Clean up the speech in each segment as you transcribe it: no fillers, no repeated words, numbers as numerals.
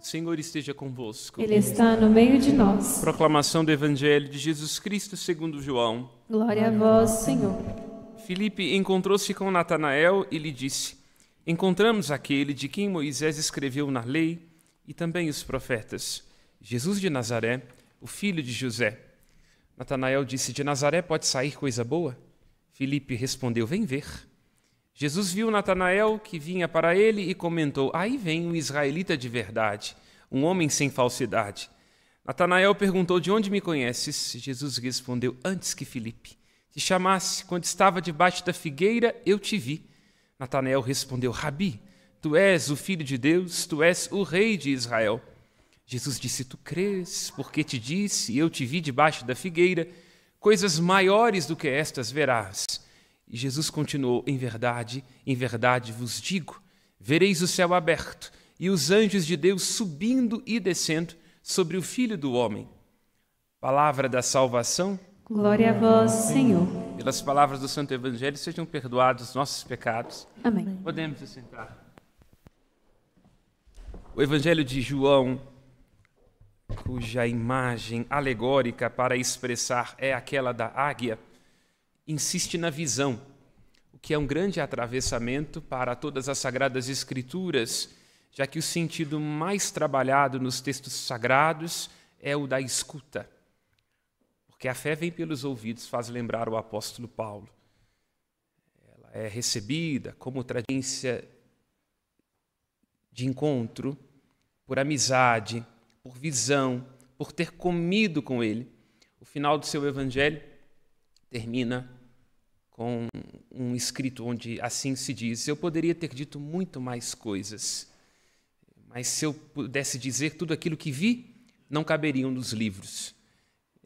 Senhor esteja convosco. Ele está no meio de nós. Proclamação do Evangelho de Jesus Cristo segundo João. Glória a vós, Senhor. Filipe encontrou-se com Natanael e lhe disse: Encontramos aquele de quem Moisés escreveu na lei e também os profetas, Jesus de Nazaré, o filho de José. Natanael disse: De Nazaré pode sair coisa boa? Filipe respondeu: Vem ver. Jesus viu Natanael que vinha para ele e comentou: Aí vem um israelita de verdade, um homem sem falsidade. Natanael perguntou: De onde me conheces? Jesus respondeu: Antes que Filipe te chamasse, quando estava debaixo da figueira, eu te vi. Natanael respondeu: Rabi, tu és o Filho de Deus, tu és o Rei de Israel. Jesus disse: Tu crês, porque te disse, eu te vi debaixo da figueira, coisas maiores do que estas verás. E Jesus continuou: em verdade vos digo, vereis o céu aberto e os anjos de Deus subindo e descendo sobre o Filho do Homem. Palavra da salvação. Glória a vós, Senhor. Pelas palavras do Santo Evangelho sejam perdoados nossos pecados. Amém. Podemos assentar. O Evangelho de João, cuja imagem alegórica para expressar é aquela da águia, insiste na visão, o que é um grande atravessamento para todas as Sagradas Escrituras, já que o sentido mais trabalhado nos textos sagrados é o da escuta. Porque a fé vem pelos ouvidos, faz lembrar o apóstolo Paulo. Ela é recebida como tradição de encontro, por amizade, por visão, por ter comido com ele. O final do seu evangelho termina com um escrito onde assim se diz: Eu poderia ter dito muito mais coisas, mas se eu pudesse dizer tudo aquilo que vi, não caberiam nos livros.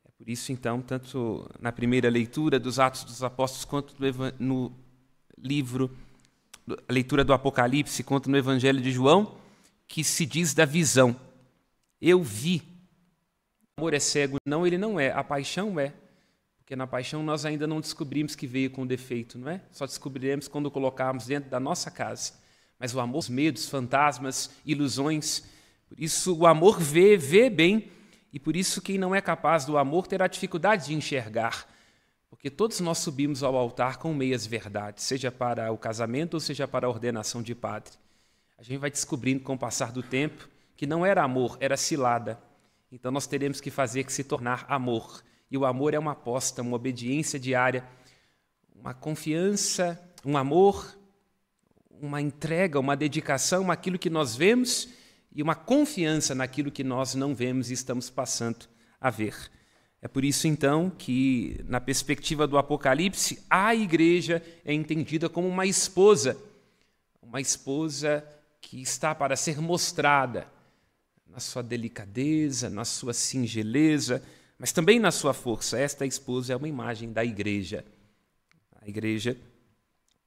É por isso, então, tanto na primeira leitura dos Atos dos Apóstolos, quanto no livro, a leitura do Apocalipse, quanto no Evangelho de João, que se diz da visão. Eu vi. O amor é cego? Não, ele não é. A paixão é. Porque na paixão nós ainda não descobrimos que veio com defeito, não é? Só descobriremos quando colocarmos dentro da nossa casa. Mas o amor, os medos, fantasmas, ilusões. Por isso o amor vê bem. E por isso quem não é capaz do amor terá dificuldade de enxergar. Porque todos nós subimos ao altar com meias verdades, seja para o casamento ou seja para a ordenação de padre. A gente vai descobrindo com o passar do tempo que não era amor, era cilada. Então nós teremos que fazer que se tornar amor. E o amor é uma aposta, uma obediência diária, uma confiança, um amor, uma entrega, uma dedicação àquilo que nós vemos e uma confiança naquilo que nós não vemos e estamos passando a ver. É por isso, então, que, na perspectiva do Apocalipse, a igreja é entendida como uma esposa que está para ser mostrada na sua delicadeza, na sua singeleza, mas também na sua força. Esta esposa é uma imagem da igreja. A igreja,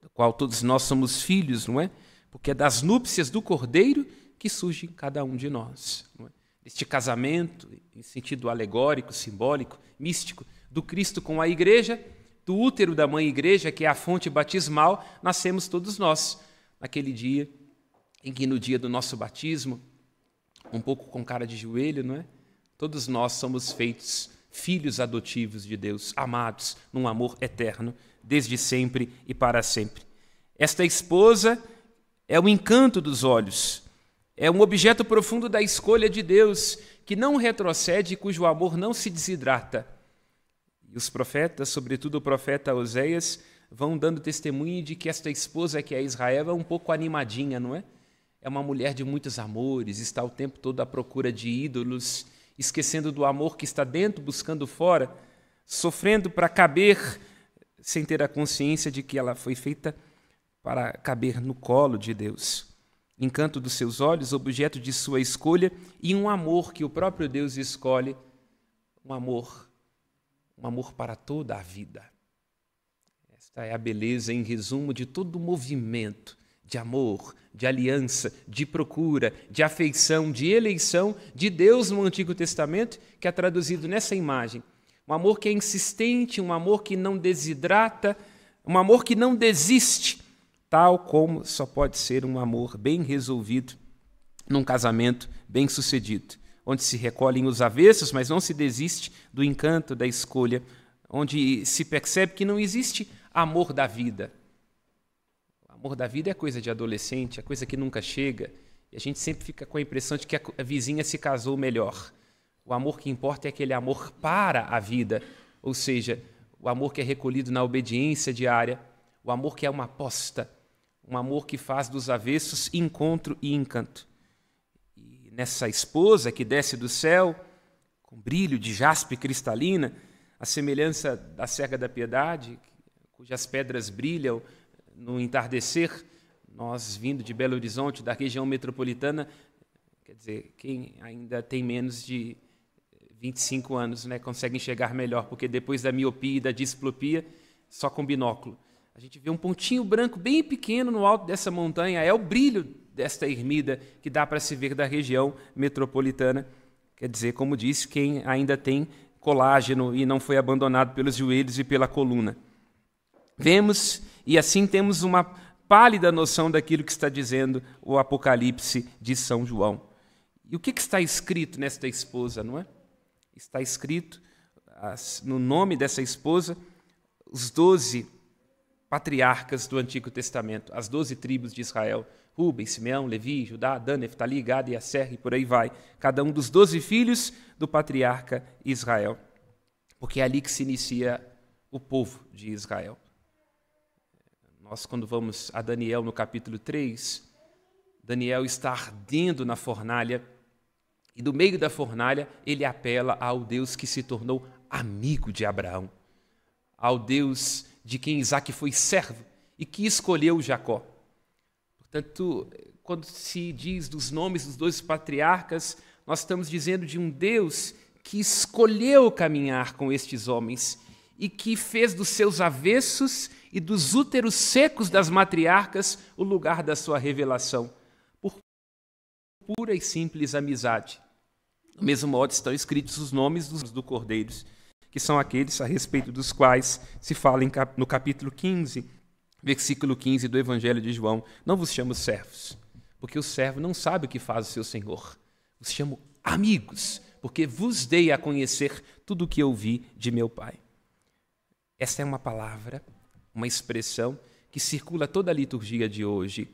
da qual todos nós somos filhos, não é? Porque é das núpcias do Cordeiro que surge cada um de nós. Não é? Este casamento, em sentido alegórico, simbólico, místico, do Cristo com a igreja, do útero da mãe igreja, que é a fonte batismal, nascemos todos nós. Naquele dia em que, no dia do nosso batismo, um pouco com cara de joelho, não é? Todos nós somos feitos filhos adotivos de Deus, amados num amor eterno, desde sempre e para sempre. Esta esposa é o encanto dos olhos, é um objeto profundo da escolha de Deus, que não retrocede e cujo amor não se desidrata. E os profetas, sobretudo o profeta Oséias, vão dando testemunho de que esta esposa, que é Israel, é um pouco animadinha, não é? É uma mulher de muitos amores, está o tempo todo à procura de ídolos, esquecendo do amor que está dentro, buscando fora, sofrendo para caber, sem ter a consciência de que ela foi feita para caber no colo de Deus. Encanto dos seus olhos, objeto de sua escolha, e um amor que o próprio Deus escolhe, um amor para toda a vida. Esta é a beleza, em resumo, de todo o movimento de amor, de aliança, de procura, de afeição, de eleição de Deus no Antigo Testamento, que é traduzido nessa imagem. Um amor que é insistente, um amor que não desidrata, um amor que não desiste, tal como só pode ser um amor bem resolvido num casamento bem-sucedido, onde se recolhem os avessos, mas não se desiste do encanto da escolha, onde se percebe que não existe amor da vida. O amor da vida é coisa de adolescente, é coisa que nunca chega, e a gente sempre fica com a impressão de que a vizinha se casou melhor. O amor que importa é aquele amor para a vida, ou seja, o amor que é recolhido na obediência diária, o amor que é uma aposta, um amor que faz dos avessos encontro e encanto. E nessa esposa que desce do céu, com brilho de jaspe cristalina, a semelhança da Serra da Piedade, cujas pedras brilham no entardecer, nós vindo de Belo Horizonte, da região metropolitana, quer dizer, quem ainda tem menos de 25 anos, né, consegue enxergar melhor, porque depois da miopia e da diplopia, só com binóculo. A gente vê um pontinho branco bem pequeno no alto dessa montanha, é o brilho desta ermida que dá para se ver da região metropolitana. Quer dizer, como disse, quem ainda tem colágeno e não foi abandonado pelos joelhos e pela coluna. Vemos, e assim temos uma pálida noção daquilo que está dizendo o Apocalipse de São João. E o que está escrito nesta esposa, não é? Está escrito, no nome dessa esposa, os 12 patriarcas do Antigo Testamento, as 12 tribos de Israel, Rubem, Simeão, Levi, Judá, Dan, Neftali, Gad e Asser, e por aí vai. Cada um dos 12 filhos do patriarca Israel. Porque é ali que se inicia o povo de Israel. Nós, quando vamos a Daniel no capítulo 3, Daniel está ardendo na fornalha, e do meio da fornalha ele apela ao Deus que se tornou amigo de Abraão, ao Deus de quem Isaque foi servo e que escolheu Jacó. Portanto, quando se diz dos nomes dos 12 patriarcas, nós estamos dizendo de um Deus que escolheu caminhar com estes homens e que fez dos seus avessos e dos úteros secos das matriarcas o lugar da sua revelação, por pura e simples amizade. Do mesmo modo estão escritos os nomes dos cordeiros, que são aqueles a respeito dos quais se fala no capítulo 15, versículo 15 do Evangelho de João. Não vos chamo servos, porque o servo não sabe o que faz o seu senhor. Vos chamo amigos, porque vos dei a conhecer tudo o que ouvi de meu Pai. Esta é uma palavra, uma expressão que circula toda a liturgia de hoje,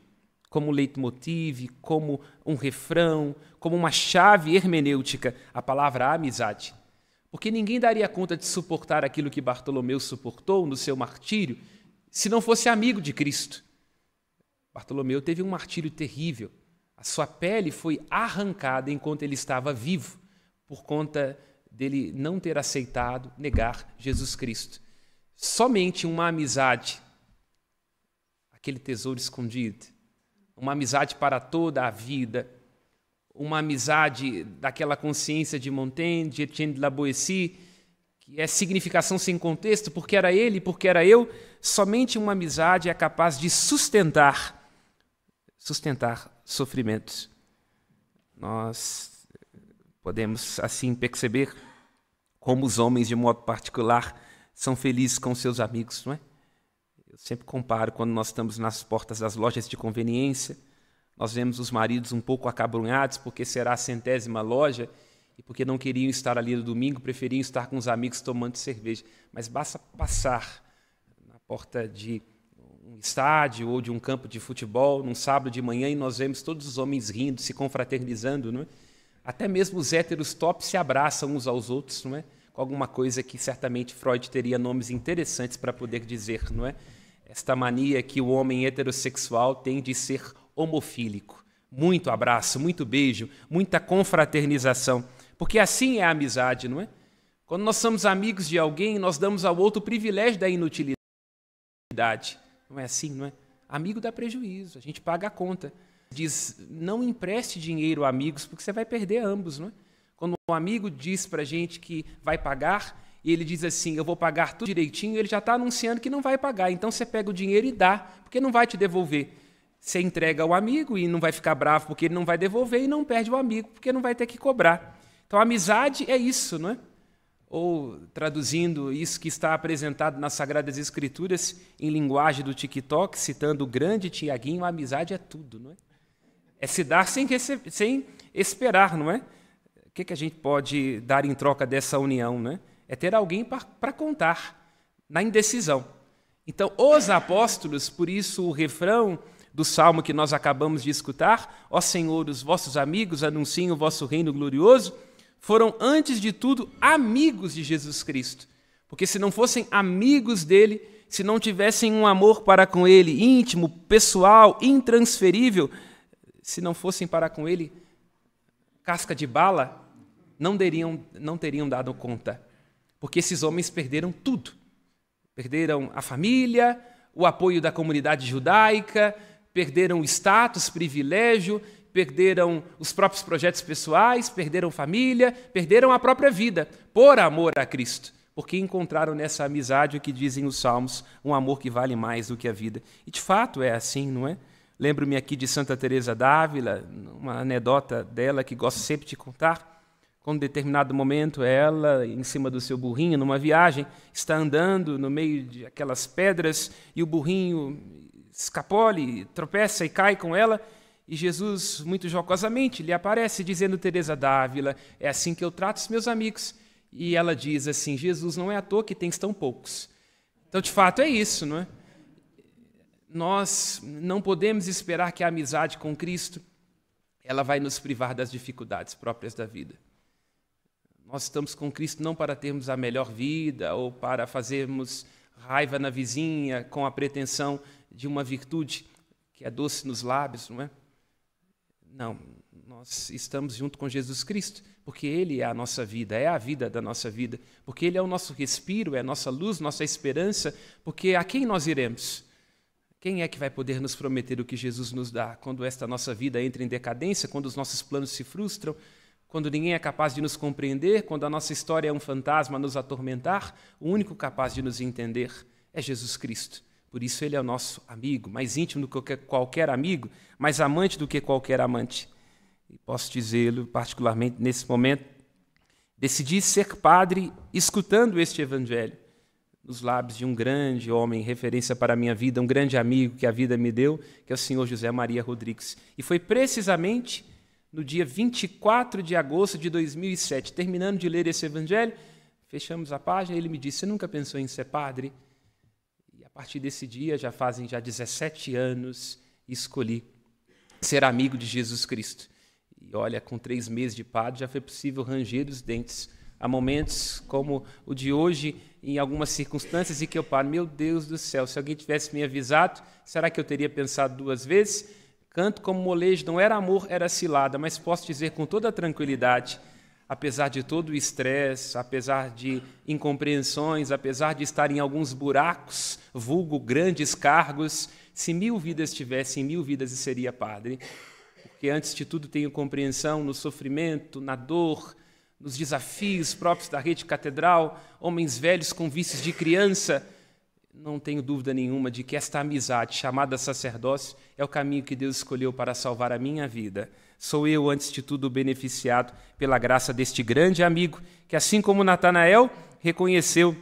como leitmotiv, como um refrão, como uma chave hermenêutica, a palavra amizade. Porque ninguém daria conta de suportar aquilo que Bartolomeu suportou no seu martírio se não fosse amigo de Cristo. Bartolomeu teve um martírio terrível. A sua pele foi arrancada enquanto ele estava vivo, por conta dele não ter aceitado negar Jesus Cristo. Somente uma amizade, aquele tesouro escondido, uma amizade para toda a vida, uma amizade daquela consciência de Montaigne, de Etienne de la Boétie, que é significação sem contexto, porque era ele, porque era eu. Somente uma amizade é capaz de sustentar sofrimentos. Nós podemos assim perceber como os homens, de modo particular, são felizes com seus amigos, não é? Eu sempre comparo quando nós estamos nas portas das lojas de conveniência, nós vemos os maridos um pouco acabrunhados porque será a 100ª loja e porque não queriam estar ali no domingo, preferiam estar com os amigos tomando cerveja. Mas basta passar na porta de um estádio ou de um campo de futebol num sábado de manhã e nós vemos todos os homens rindo, se confraternizando, não é? Até mesmo os héteros top se abraçam uns aos outros, não é? Com alguma coisa que certamente Freud teria nomes interessantes para poder dizer, não é? Esta mania que o homem heterossexual tem de ser homofílico. Muito abraço, muito beijo, muita confraternização. Porque assim é a amizade, não é? Quando nós somos amigos de alguém, nós damos ao outro o privilégio da inutilidade. Não é assim, não é? Amigo dá prejuízo, a gente paga a conta. Diz, não empreste dinheiro a amigos, porque você vai perder ambos, não é? Quando um amigo diz para a gente que vai pagar, e ele diz assim, eu vou pagar tudo direitinho, ele já está anunciando que não vai pagar. Então você pega o dinheiro e dá, porque não vai te devolver. Você entrega ao amigo e não vai ficar bravo porque ele não vai devolver e não perde o amigo porque não vai ter que cobrar. Então a amizade é isso, não é? Ou, traduzindo isso que está apresentado nas Sagradas Escrituras em linguagem do TikTok, citando o grande Tiaguinho, a amizade é tudo, não é? É se dar sem esperar, não é? O que a gente pode dar em troca dessa união, né? É ter alguém para contar, na indecisão. Então, os apóstolos, por isso o refrão do salmo que nós acabamos de escutar, ó Senhor, os vossos amigos anunciem o vosso reino glorioso, foram, antes de tudo, amigos de Jesus Cristo. Porque se não fossem amigos dele, se não tivessem um amor para com ele, íntimo, pessoal, intransferível, se não fossem para com ele casca de bala, não teriam dado conta. Porque esses homens perderam tudo. Perderam a família, o apoio da comunidade judaica, perderam o status, privilégio, perderam os próprios projetos pessoais, perderam família, perderam a própria vida, por amor a Cristo. Porque encontraram nessa amizade o que dizem os Salmos, um amor que vale mais do que a vida. E de fato é assim, não é? Lembro-me aqui de Santa Teresa d'Ávila, uma anedota dela que gosto sempre de contar. Quando, em determinado momento, ela, em cima do seu burrinho, numa viagem, está andando no meio de aquelas pedras e o burrinho escapole, tropeça e cai com ela. E Jesus, muito jocosamente, lhe aparece dizendo: Teresa d'Ávila, é assim que eu trato os meus amigos. E ela diz assim: Jesus, não é à toa que tens tão poucos. Então, de fato, é isso, não é? Nós não podemos esperar que a amizade com Cristo ela vai nos privar das dificuldades próprias da vida. Nós estamos com Cristo não para termos a melhor vida ou para fazermos raiva na vizinha com a pretensão de uma virtude que é doce nos lábios, não é? Não, nós estamos junto com Jesus Cristo, porque Ele é a nossa vida, é a vida da nossa vida, porque Ele é o nosso respiro, é a nossa luz, nossa esperança, porque a quem nós iremos? Quem é que vai poder nos prometer o que Jesus nos dá quando esta nossa vida entra em decadência, quando os nossos planos se frustram, quando ninguém é capaz de nos compreender, quando a nossa história é um fantasma a nos atormentar? O único capaz de nos entender é Jesus Cristo. Por isso Ele é o nosso amigo, mais íntimo do que qualquer amigo, mais amante do que qualquer amante. E posso dizê-lo, particularmente nesse momento, decidi ser padre escutando este evangelho nos lábios de um grande homem, referência para a minha vida, um grande amigo que a vida me deu, que é o senhor José Maria Rodrigues. E foi precisamente no dia 24 de agosto de 2007, terminando de ler esse evangelho, fechamos a página e ele me disse: você nunca pensou em ser padre? E a partir desse dia, já fazem 17 anos, escolhi ser amigo de Jesus Cristo. E olha, com 3 meses de padre, já foi possível ranger os dentes. Há momentos como o de hoje, em algumas circunstâncias, em que eu paro: meu Deus do céu, se alguém tivesse me avisado, será que eu teria pensado 2 vezes? Canto como molejo, não era amor, era cilada, mas posso dizer com toda a tranquilidade, apesar de todo o estresse, apesar de incompreensões, apesar de estar em alguns buracos, vulgo grandes cargos, se 1000 vidas tivesse, em 1000 vidas seria padre. Porque antes de tudo tenho compreensão no sofrimento, na dor, nos desafios próprios da rede catedral, homens velhos com vícios de criança. Não tenho dúvida nenhuma de que esta amizade, chamada sacerdócio, é o caminho que Deus escolheu para salvar a minha vida. Sou eu, antes de tudo, beneficiado pela graça deste grande amigo, que, assim como Natanael, reconheceu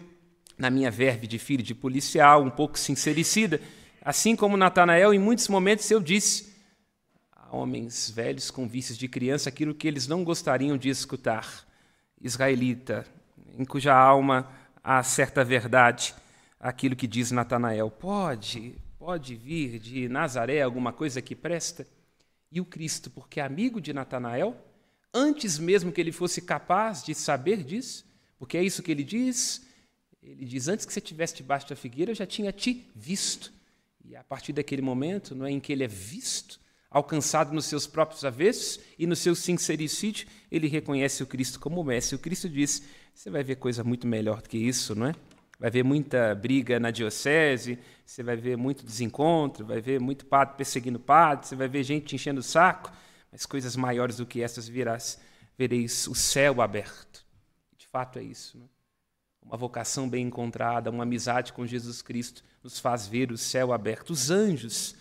na minha verve de filho de policial, um pouco sincericida, assim como Natanael, em muitos momentos eu disse a homens velhos com vícios de criança aquilo que eles não gostariam de escutar. Israelita, em cuja alma há certa verdade, aquilo que diz Natanael: pode vir de Nazaré alguma coisa que presta? E o Cristo, porque é amigo de Natanael, antes mesmo que ele fosse capaz de saber disso, porque é isso que ele diz, antes que você estivesse debaixo da figueira, eu já tinha te visto. E a partir daquele momento, não é, em que ele é visto, alcançado nos seus próprios avessos e no seu sincericídio, ele reconhece o Cristo como mestre. O Cristo diz: você vai ver coisa muito melhor do que isso, não é? Vai ver muita briga na diocese, você vai ver muito desencontro, vai ver muito padre perseguindo padre, você vai ver gente enchendo o saco, mas coisas maiores do que essas vereis o céu aberto. De fato é isso, né? Uma vocação bem encontrada, uma amizade com Jesus Cristo nos faz ver o céu aberto. Os anjos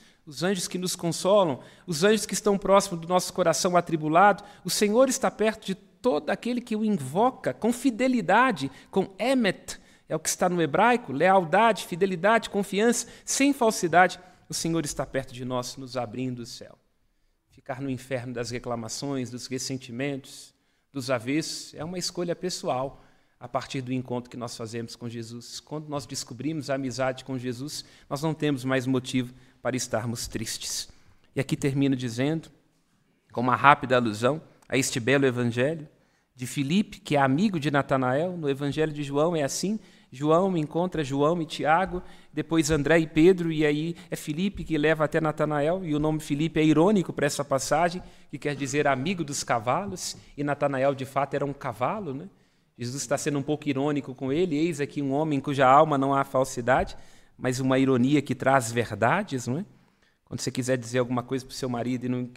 que nos consolam, os anjos que estão próximos do nosso coração atribulado, o Senhor está perto de todo aquele que o invoca com fidelidade, com emet, é o que está no hebraico, lealdade, fidelidade, confiança, sem falsidade. O Senhor está perto de nós, nos abrindo o céu. ficar no inferno das reclamações, dos ressentimentos, dos avessos. É uma escolha pessoal a partir do encontro que nós fazemos com Jesus. Quando nós descobrimos a amizade com Jesus, nós não temos mais motivo para estarmos tristes. E aqui termino dizendo, com uma rápida alusão a este belo evangelho de Filipe, que é amigo de Natanael. No evangelho de João é assim: João encontra João e Tiago, depois André e Pedro, e aí é Filipe que leva até Natanael, e o nome Filipe é irônico para essa passagem, que quer dizer amigo dos cavalos, e Natanael de fato era um cavalo, né? Jesus está sendo um pouco irônico com ele: eis aqui um homem cuja alma não há falsidade, mas uma ironia que traz verdades, não é? Quando você quiser dizer alguma coisa para o seu marido e não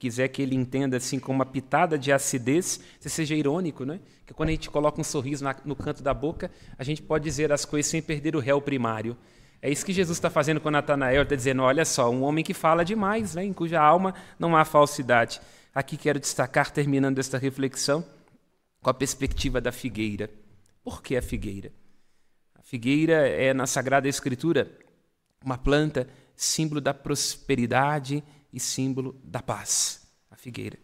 quiser que ele entenda assim com uma pitada de acidez, você seja irônico, né? Porque quando a gente coloca um sorriso no canto da boca, a gente pode dizer as coisas sem perder o réu primário. É isso que Jesus está fazendo com Natanael, está dizendo: olha só, um homem que fala demais, né? Em cuja alma não há falsidade. Aqui quero destacar, terminando esta reflexão, com a perspectiva da figueira. Por que a figueira? A figueira é, na Sagrada Escritura, uma planta símbolo da prosperidade e símbolo da paz. A figueira.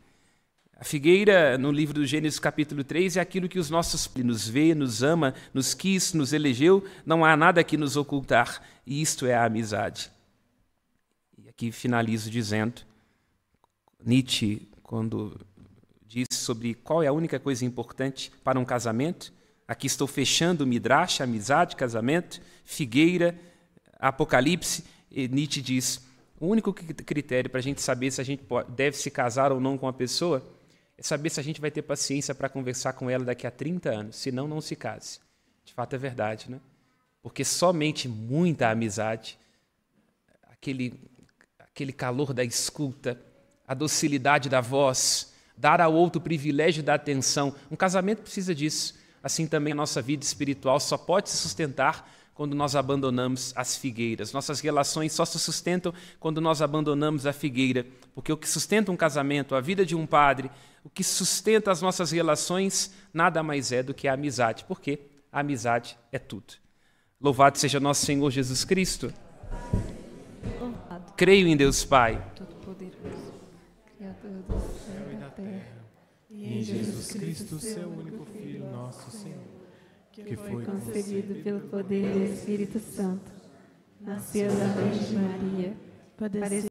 A figueira, no livro do Gênesis, capítulo 3, é aquilo que os nossos nos vê, nos ama, nos quis, nos elegeu, não há nada que nos ocultar, e isto é a amizade. E aqui finalizo dizendo, Nietzsche, quando disse sobre qual é a única coisa importante para um casamento, aqui estou fechando o Midrash, amizade, casamento, figueira, Apocalipse. E Nietzsche diz: o único critério para a gente saber se a gente deve se casar ou não com uma pessoa é saber se a gente vai ter paciência para conversar com ela daqui a 30 anos, senão não se case. De fato é verdade, né? Porque somente muita amizade, aquele calor da escuta, a docilidade da voz, dar ao outro o privilégio da atenção, um casamento precisa disso. Assim também a nossa vida espiritual só pode se sustentar quando nós abandonamos as figueiras. Nossas relações só se sustentam quando nós abandonamos a figueira, porque o que sustenta um casamento, a vida de um padre, o que sustenta as nossas relações, nada mais é do que a amizade, porque a amizade é tudo. Louvado seja nosso Senhor Jesus Cristo. Louvado. Creio em Deus Pai, Todo-Poderoso, Criador do céu e da terra, e em Jesus Cristo, seu único Filho, nosso Senhor, que foi concebido pelo poder do Espírito Santo, nasceu da Virgem Maria, padeceu